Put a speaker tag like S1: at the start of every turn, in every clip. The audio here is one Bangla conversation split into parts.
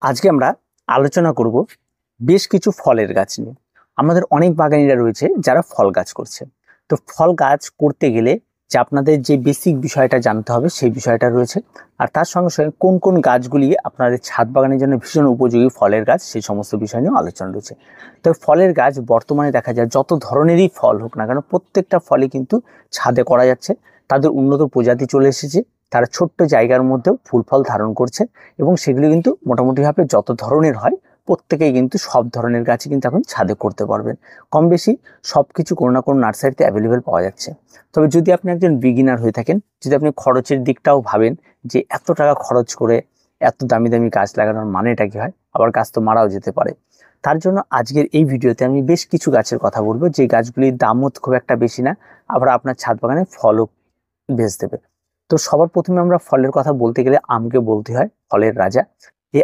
S1: আজকে আমরা আলোচনা করব বেশ কিছু ফলের গাছ নিয়ে। আমাদের অনেক বাগানিরা রয়েছে যারা ফল গাছ করছে। তো ফল গাছ করতে গেলে যে আপনাদের যে বেসিক বিষয়টা জানতে হবে সেই বিষয়টা রয়েছে, আর তার সঙ্গে সঙ্গে কোন কোন গাছগুলি আপনাদের ছাদ বাগানের জন্য ভীষণ উপযোগী ফলের গাছ সেই সমস্ত বিষয় নিয়ে আলোচনা রয়েছে। তো ফলের গাছ বর্তমানে দেখা যায় যত ধরনেরই ফল হোক না কেন প্রত্যেকটা ফলই কিন্তু ছাদে করা যাচ্ছে। তাদের উন্নত প্রজাতি চলে এসেছে, তারা ছোট্ট জায়গার মধ্যেও ফুল ফল ধারণ করছে এবং সেগুলি কিন্তু মোটামুটিভাবে যত ধরনের হয় প্রত্যেকেই কিন্তু সব ধরনের গাছই কিন্তু এখন ছাদে করতে পারবেন। কম বেশি সব কিছু কোনো না কোনো নার্সারিতে অ্যাভেলেবেল পাওয়া যাচ্ছে। তবে যদি আপনি একজন বিগিনার হয়ে থাকেন, যদি আপনি খরচের দিকটাও ভাবেন যে এত টাকা খরচ করে এত দামি দামি গাছ লাগানোর মানেটা কি হয়, আবার গাছ তো মারাও যেতে পারে। তার জন্য আজকের এই ভিডিওতে আমি বেশ কিছু গাছের কথা বলবো যে গাছগুলির দামও খুব একটা বেশি না, আবার আপনার ছাদ বাগানে ফলও বেশ দেবে। তো সবার প্রথমে আমরা ফলের কথা বলতে গেলে আমকে বলতে হয় ফলের রাজা। এই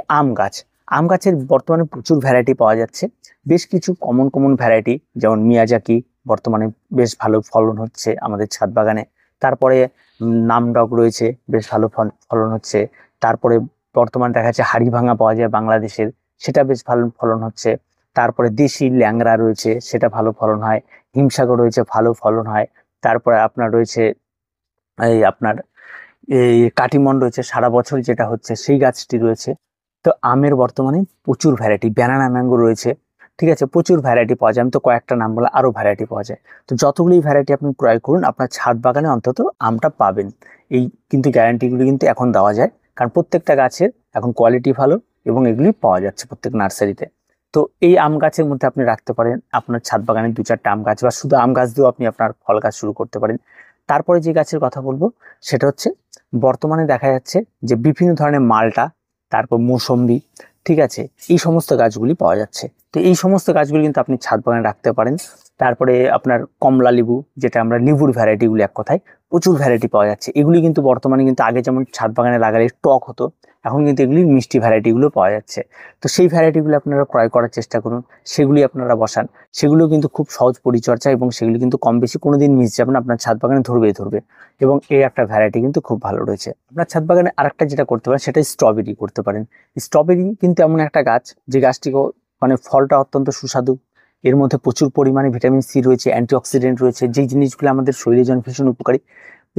S1: আম গাছের বর্তমানে প্রচুর ভ্যারাইটি পাওয়া যাচ্ছে। বেশ কিছু কমন কমন ভ্যারাইটি, যেমন মিয়াজাকি বর্তমানে বেশ ভালো ফলন হচ্ছে আমাদের ছাদ বাগানে। তারপরে নামডক রয়েছে, বেশ ভালো ফলন হচ্ছে। তারপরে বর্তমানে দেখা যাচ্ছে হাড়িভাঙা পাওয়া যায় বাংলাদেশের, সেটা বেশ ভালো ফলন হচ্ছে। তারপরে দেশি ল্যাংড়া রয়েছে, সেটা ভালো ফলন হয়। হিমসাগর রয়েছে, ভালো ফলন হয়। তারপরে আপনার রয়েছে আপনার এই কাটিমন রয়েছে, সারা বছর যেটা হচ্ছে সেই গাছটি রয়েছে। তো আমের বর্তমানে প্রচুর ভ্যারাইটি, ব্যানানা ম্যাঙ্গো রয়েছে, ঠিক আছে, প্রচুর ভ্যারাইটি পাওয়া যায়। আমি তো কয়েকটা নাম বলে, আরো ভ্যারাইটি পাওয়া যায়। তো যতগুলি ভ্যারাইটি আপনি ক্রয় করুন আপনার ছাদ বাগানে অন্তত আমটা পাবেন, এই কিন্তু গ্যারান্টিগুলি কিন্তু এখন দেওয়া যায়, কারণ প্রত্যেকটা গাছের এখন কোয়ালিটি ভালো এবং এগুলি পাওয়া যাচ্ছে প্রত্যেক নার্সারিতে। তো এই আম গাছের মধ্যে আপনি রাখতে পারেন আপনার ছাদ বাগানে 2-4টা আম গাছ, বা শুধু আম গাছ দিয়েও আপনি আপনার ফল গাছ শুরু করতে পারেন। তারপরে যে গাছের কথা বলবো সেটা হচ্ছে বর্তমানে দেখা যাচ্ছে যে বিভিন্ন ধরনের মালটা, তারপর মৌসম্বি, ঠিক আছে, এই সমস্ত গাছগুলি পাওয়া যাচ্ছে। তো এই সমস্ত গাছগুলি কিন্তু আপনি ছাদ বাগানে রাখতে পারেন। তারপরে আপনার কমলা লেবু, যেটা আমরা লেবুর ভ্যারাইটিগুলি এক কথায় প্রচুর ভ্যারাইটি পাওয়া যাচ্ছে। এগুলি কিন্তু বর্তমানে কিন্তু আগে যেমন ছাদ বাগানে লাগালে টক হতো, এখন কিন্তু এগুলি মিষ্টি ভ্যারাইটিগুলো পাওয়া যাচ্ছে। তো সেই ভ্যারাইটিগুলো আপনারা ক্রয় করার চেষ্টা করুন, সেগুলি আপনারা বসান। সেগুলো কিন্তু খুব সহজ পরিচর্যা এবং সেগুলি কিন্তু কম বেশি কোনোদিন মিস যাবে না, আপনার ছাদ বাগানে ধরবেই ধরবে। এবং এর একটা ভ্যারাইটি কিন্তু খুব ভালো রয়েছে। আপনার ছাদ বাগানে আরেকটা যেটা করতে পারেন সেটা স্ট্রবেরি করতে পারেন। স্ট্রবেরি কিন্তু এমন একটা গাছ যে গাছটিকে মানে ফলটা অত্যন্ত সুস্বাদু, এর মধ্যে প্রচুর পরিমাণে ভিটামিন সি রয়েছে, অ্যান্টিঅক্সিডেন্ট রয়েছে, যেই জিনিসগুলো আমাদের শরীরের জন্য ভীষণ উপকারী।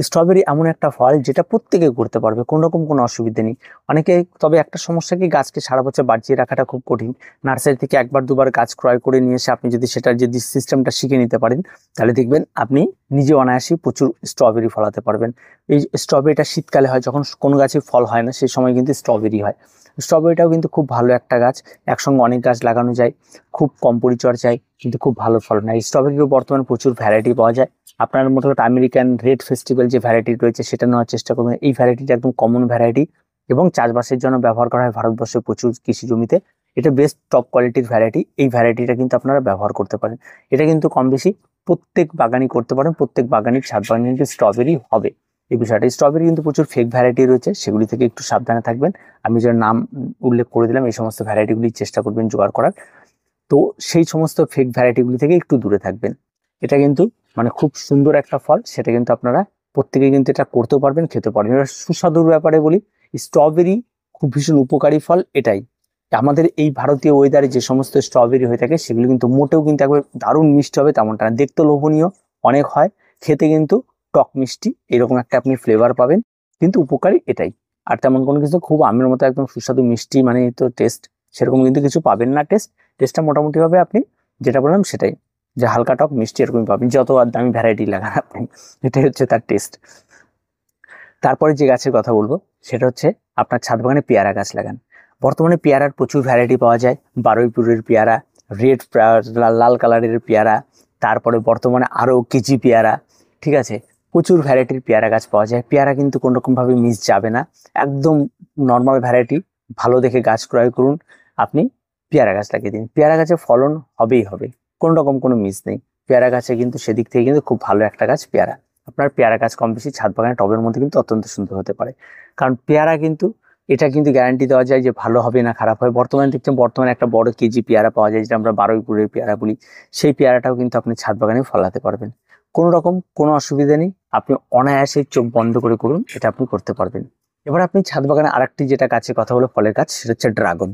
S1: স্ট্রবেরি এমন একটা ফল যেটা প্রত্যেকে করতে পারবে, কোনো রকম কোনো অসুবিধা নেই। অনেকে, তবে একটা সমস্যা কি, গাছকে সারা বছর বাঁচিয়ে রাখাটা খুব কঠিন। নার্সারি থেকে একবার দুবার গাছ ক্রয় করে নিয়ে এসে আপনি যদি সেটার যদি সিস্টেমটা শিখে নিতে পারেন, তাহলে দেখবেন আপনি নিজে অনায়াসেই প্রচুর স্ট্রবেরি ফলাতে পারবেন। এই স্ট্রবেরিটা শীতকালে হয়, যখন কোনো গাছে ফল হয় না সেই সময় কিন্তু স্ট্রবেরি হয়। স্ট্রবেরিটাও কিন্তু খুব ভালো একটা গাছ, একসঙ্গে অনেক গাছ লাগানো যায়, খুব কম পরিচর্যায় কিন্তু খুব ভালো ফলন হয়। স্ট্রবেরিরও বর্তমানে প্রচুর ভ্যারাইটি পাওয়া যায়। আপনার মোটামুটি আমেরিকান রেড ফেস্টিভ্যাল যে ভ্যারাইটি রয়েছে সেটা নেওয়ার চেষ্টা করবেন। এই ভ্যারাইটিটা একদম কমন ভ্যারাইটি এবং চাষবাসের জন্য ব্যবহার করা হয় ভারতবর্ষের প্রচুর কৃষি জমিতে। এটা বেস্ট টপ কোয়ালিটির ভ্যারাইটি, এই ভ্যারাইটিটা কিন্তু আপনারা ব্যবহার করতে পারেন। এটা কিন্তু কম বেশি প্রত্যেক বাগানই করতে পারেন, প্রত্যেক বাগানের ছাদ বাগানে কিন্তু স্ট্রবেরি হবে। এই বিষয়টা, স্ট্রবেরি কিন্তু প্রচুর ফেক ভ্যারাইটি রয়েছে, সেগুলি থেকে একটু সাবধানে থাকবেন। আমি যার নাম উল্লেখ করে দিলাম, এই সমস্ত ভ্যারাইটিগুলি চেষ্টা করবেন জোগাড় করার। তো সেই সমস্ত ফেক ভ্যারাইটিগুলি থেকে একটু দূরে থাকবেন। এটা কিন্তু মানে খুব সুন্দর একটা ফল, সেটা কিন্তু আপনারা প্রত্যেকে কিন্তু এটা করতেও পারবেন, খেতে পারবেন। এবার সুস্বাদুর ব্যাপারে বলি, স্ট্রবেরি খুব ভীষণ উপকারী ফল। এটাই আমাদের এই ভারতীয় ওয়েদারে যে সমস্ত স্ট্রবেরি হয়ে থাকে সেগুলো কিন্তু মোটেও কিন্তু একবার দারুণ মিষ্টি হবে তেমনটা না, দেখতে লোভনীয় অনেক হয়, খেতে কিন্তু টক মিষ্টি এরকম একটা আপনি ফ্লেভার পাবেন, কিন্তু উপকারী এটাই। আর তেমন কোনো কিছু খুব আমের মতো একদম সুস্বাদু মিষ্টি মানে তো টেস্ট সেরকম কিন্তু কিছু পাবেন না। টেস্টটা মোটামুটি ভাবে আপনি যেটা বললাম সেটাই, যে হালকা টক মিষ্টি এরকমই পাবেন, যত আর দামি ভ্যারাইটি লাগান আপনি, এটাই হচ্ছে তার টেস্ট। তারপরে যে গাছের কথা বলবো সেটা হচ্ছে আপনার ছাদ বাগানে পেয়ারা গাছ লাগান। বর্তমানে পেয়ারার প্রচুর ভ্যারাইটি পাওয়া যায়, বারুইপুরের পেয়ারা, রেড লাল কালারের পেয়ারা, তারপরে বর্তমানে আরও কেজি পেয়ারা, ঠিক আছে, প্রচুর ভ্যারাইটির পেয়ারা গাছ পাওয়া যায়। পেয়ারা কিন্তু কোনো রকমভাবে মিস যাবে না, একদম নর্মাল ভ্যারাইটি, ভালো দেখে গাছ ক্রয় করুন, আপনি পেয়ারা গাছ লাগিয়ে দিন, পেয়ারা গাছে ফলন হবেই হবে, কোনো রকম কোনো মিস নেই। পেয়ারা গাছে কিন্তু সেদিক থেকে কিন্তু খুব ভালো একটা গাছ পেয়ারা। আপনার পেয়ারা গাছ কম বেশি ছাদ বাগানে টবের মধ্যে কিন্তু অত্যন্ত সুন্দর হতে পারে, কারণ পেয়ারা কিন্তু এটা কিন্তু গ্যারান্টি দেওয়া যায় যে ভালো হবে না খারাপ হয়। বর্তমানে দেখছেন, বর্তমানে একটা বড় কেজি পেয়ারা পাওয়া যায় যেটা আমরা বারুইপুরের পেয়ারা বলি, সেই পেয়ারাটাও কিন্তু আপনি ছাদ বাগানে ফলাতে পারবেন, কোনো রকম কোনো অসুবিধা নেই। আপনি অনায়াসে চোখ বন্ধ করে করুন, এটা আপনি করতে পারবেন। এবার আপনি ছাদ বাগানে আরেকটি যেটা গাছের কথা বলে ফলের গাছ, সেটা হচ্ছে ড্রাগন।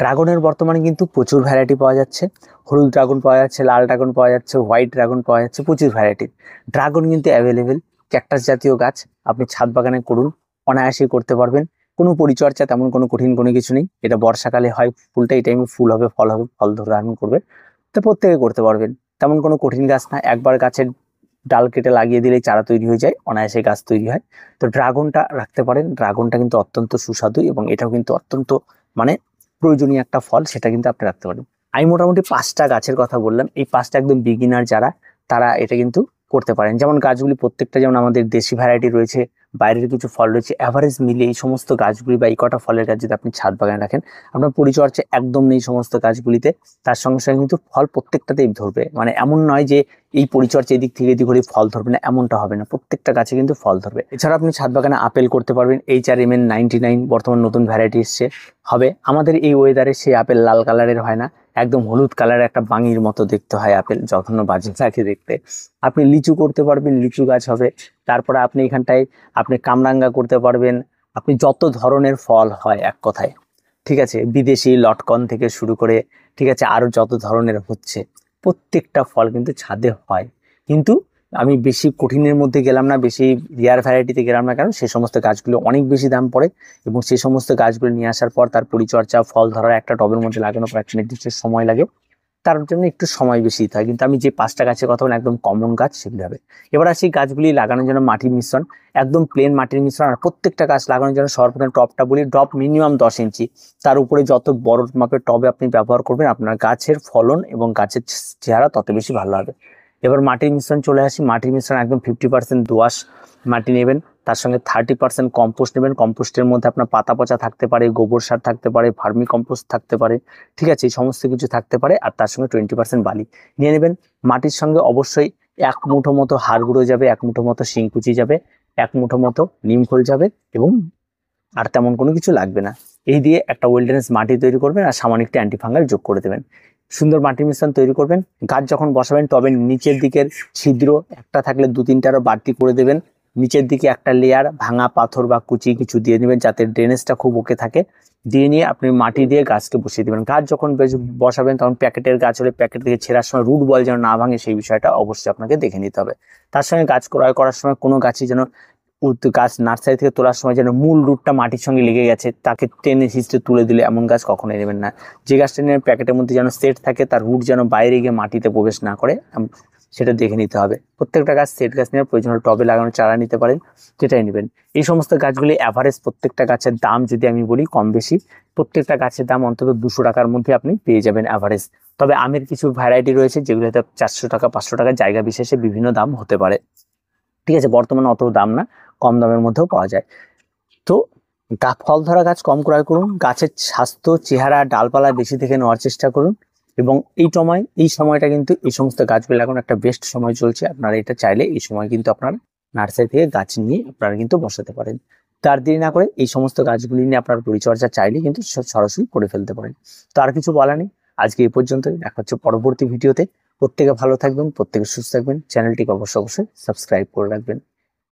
S1: ড্রাগনের বর্তমানে কিন্তু প্রচুর ভ্যারাইটি পাওয়া যাচ্ছে। হলুদ ড্রাগন পাওয়া যাচ্ছে, লাল ড্রাগন পাওয়া যাচ্ছে, হোয়াইট ড্রাগন পাওয়া যাচ্ছে, প্রচুর ভ্যারাইটি ড্রাগন কিন্তু অ্যাভেলেবেল। ক্যাকটাস জাতীয় গাছ আপনি ছাদ বাগানে করুন, অনায়াসেই করতে পারবেন। কোনো পরিচর্যা তেমন কোনো কঠিন কোনো কিছু নেই। এটা বর্ষাকালে হয়, ফুলটা এই টাইমে ফুল হবে, ফল হবে, ফল ধারণ করবে, তো প্রত্যেকে করতে পারবেন। তেমন কোনো কঠিন গাছ না, একবার গাছের ডাল কেটে লাগিয়ে দিলেই চারা তৈরি হয়ে যায়, অনায়াসে গাছ তৈরি হয়। তো ড্রাগনটা রাখতে পারেন। ড্রাগনটা কিন্তু অত্যন্ত সুস্বাদু এবং এটাও কিন্তু অত্যন্ত মানে প্রয়োজনীয় একটা ফল, সেটা কিন্তু আপনি রাখতে পারেন। আমি মোটামুটি 5টা গাছের কথা বললাম, এই 5টা একদম বিগিনার যারা, তারা এটা কিন্তু করতে পারেন। যেমন গাছগুলি প্রত্যেকটা, যেমন আমাদের দেশি ভ্যারাইটি রয়েছে, বাইরের কিছু ফল রয়েছে, অ্যাভারেজ মিলিয়ে এই সমস্ত গাছগুলি বা এই কটা ফলের গাছ যদি আপনি ছাদ বাগানে রাখেন, আপনার পরিচর্যা একদম নেই সমস্ত গাছগুলিতে, তার সঙ্গে সঙ্গে কিন্তু ফল প্রত্যেকটাতেই ধরবে। মানে এমন নয় যে এই পরিচর্যা এদিক থেকে এদিক করে ফল ধরবে না, এমনটা হবে না, প্রত্যেকটা গাছে কিন্তু ফল ধরবে। এছাড়া আপনি ছাদ বাগানে আপেল করতে পারবেন, HRMN99 বর্তমান নতুন ভ্যারাইটি এসছে। হবে আমাদের এই ওয়েদারে সেই আপেল লাল কালারের হয় না, একদম হলুদ কালারের একটা বাঙির মতো দেখতে হয় আপেল, জঘন্য বাজে লাগে দেখতে। আপনি লিচু করতে পারবেন, লিচু গাছ হবে। তারপরে আপনি এখানটায় আপনি কামরাঙ্গা করতে পারবেন। আপনি যত ধরনের ফল হয় এক কথায়, ঠিক আছে, বিদেশি লটকন থেকে শুরু করে, ঠিক আছে, আরো যত ধরনের হচ্ছে, প্রত্যেকটা ফল কিন্তু ছাদে হয়। কিন্তু আমি বেশি কঠিনের মধ্যে গেলাম না, বেশি রিয়ার ভ্যারাইটিতে গেলাম না, কারণ সে সমস্ত গাছগুলো অনেক বেশি দাম পড়ে এবং সেই সমস্ত গাছগুলো নিয়ে আসার পর তার পরিচর্যা, ফল ধরার একটা টবের মধ্যে লাগানোর পর একটা নির্দিষ্ট সময় লাগে, তার জন্য একটু সময় বেশি দিতে হয়। কিন্তু আমি যে 5টা গাছের কথা বললাম একদম কমন গাছ, সেগুলি হবে। এবার আসি গাছগুলি লাগানোর জন্য মাটির মিশ্রণ, একদম প্লেন মাটির মিশ্রণ। আর প্রত্যেকটা গাছ লাগানোর জন্য সর্বপ্রথম টবটা বলি, টব মিনিমাম 10 ইঞ্চি, তার উপরে যত বড় মাপের টবে আপনি ব্যবহার করবেন, আপনার গাছের ফলন এবং গাছের চেহারা তত বেশি ভালো হবে। এবার মাটির মিশ্রণ চলে আসি। মাটির মিশ্রণ একদম 50% দোআঁশ মাটি নেবেন, তার সঙ্গে 30% কম্পোস্ট নেবেন। কম্পোস্টের মধ্যে আপনার পাতা পচা থাকতে পারে, গোবর সার থাকতে পারে, ভার্মি কম্পোস্ট থাকতে পারে, ঠিক আছে, এই সমস্ত কিছু থাকতে পারে। আর তার সঙ্গে 20% বালি নিয়ে নেবেন। মাটির সঙ্গে অবশ্যই 1 মুঠো মতো হাড় গুঁড়ো যাবে, 1 মুঠো মতো শিংকুচি যাবে, 1 মুঠো মতো নিম খোল যাবে, এবং আর তেমন কোনো কিছু লাগবে না। এই দিয়ে একটা ওয়েলডেনেস মাটি তৈরি করবেন আর সামান্য একটু অ্যান্টিফাঙ্গাল যোগ করে দেবেন। সুন্দর মাটির মিশ্রণ তৈরি করবেন। গাছ যখন বসাবেন তবে নিচের দিকের ছিদ্র একটা থাকলে 2-3টা আরো বাড়তি করে দেবেন। নিচের দিকে একটা লেয়ার ভাঙা পাথর বা কুচি কিছু দিয়ে নেবেন, যাতে ড্রেনেজটা খুব ওকে থাকে। দিয়ে নিয়ে আপনি মাটি দিয়ে গাছকে বসিয়ে দেবেন। গাছ যখন বসাবেন তখন প্যাকেটের গাছ হলে প্যাকেট থেকে ছেঁড়ার সময় রুট বল যেন না ভাঙে, সেই বিষয়টা অবশ্যই আপনাকে দেখে নিতে হবে। তার সঙ্গে গাছ ক্রয় করার সময় কোনো গাছই যেন গাছ নার্সারি থেকে তোলার সময় যেন মূল রুটটা মাটির সঙ্গে লেগে গেছে, তাকে টেনে হিঁচড়ে তুলে দিলে এমন গাছ কখনোই নেবেন না। যে গাছটা নিয়ে প্যাকেটের মধ্যে যেন সেট থাকে, তার রুট যেন বাইরে গিয়ে মাটিতে প্রবেশ না করে, সেটা দেখে নিতে হবে। প্রত্যেকটা গাছ সেট গাছ নিয়ে প্রয়োজন হলে টবে লাগানোর চারা নিতে পারেন, যেটাই নেবেন। এই সমস্ত গাছগুলি অ্যাভারেজ প্রত্যেকটা গাছের দাম যদি আমি বলি কম বেশি, প্রত্যেকটা গাছের দাম অন্তত 200 টাকার মধ্যে আপনি পেয়ে যাবেন অ্যাভারেজ। তবে আমের কিছু ভ্যারাইটি রয়েছে যেগুলো হয়তো 400 টাকা 500 টাকা, জায়গা বিশেষে বিভিন্ন দাম হতে পারে, ঠিক আছে, বর্তমানে অত দাম না, কম দামের মধ্যেও পাওয়া যায়। তো ফল ধরা গাছ কম ক্রয় করুন, গাছের স্বাস্থ্য, চেহারা, ডালপালা বেশি থেকে নেওয়ার চেষ্টা করুন। এবং এই সময়টা কিন্তু এই সমস্ত গাছগুলো এখন একটা বেস্ট সময় চলছে। আপনারা এটা চাইলে এই সময় কিন্তু আপনারা নার্সারি থেকে গাছ নিয়ে আপনারা কিন্তু বসাতে পারেন। তার দেরি না করে এই সমস্ত গাছগুলি নিয়ে আপনার পরিচর্যা চাইলে কিন্তু সরাসরি করে ফেলতে পারেন। তো আর কিছু বলা নেই, আজকে এই পর্যন্তই। দেখা হচ্ছে পরবর্তী ভিডিওতে। প্রত্যেকে ভালো থাকবেন, প্রত্যেকে সুস্থ থাকবেন। চ্যানেলটিকে অবশ্যই সাবস্ক্রাইব করে রাখবেন।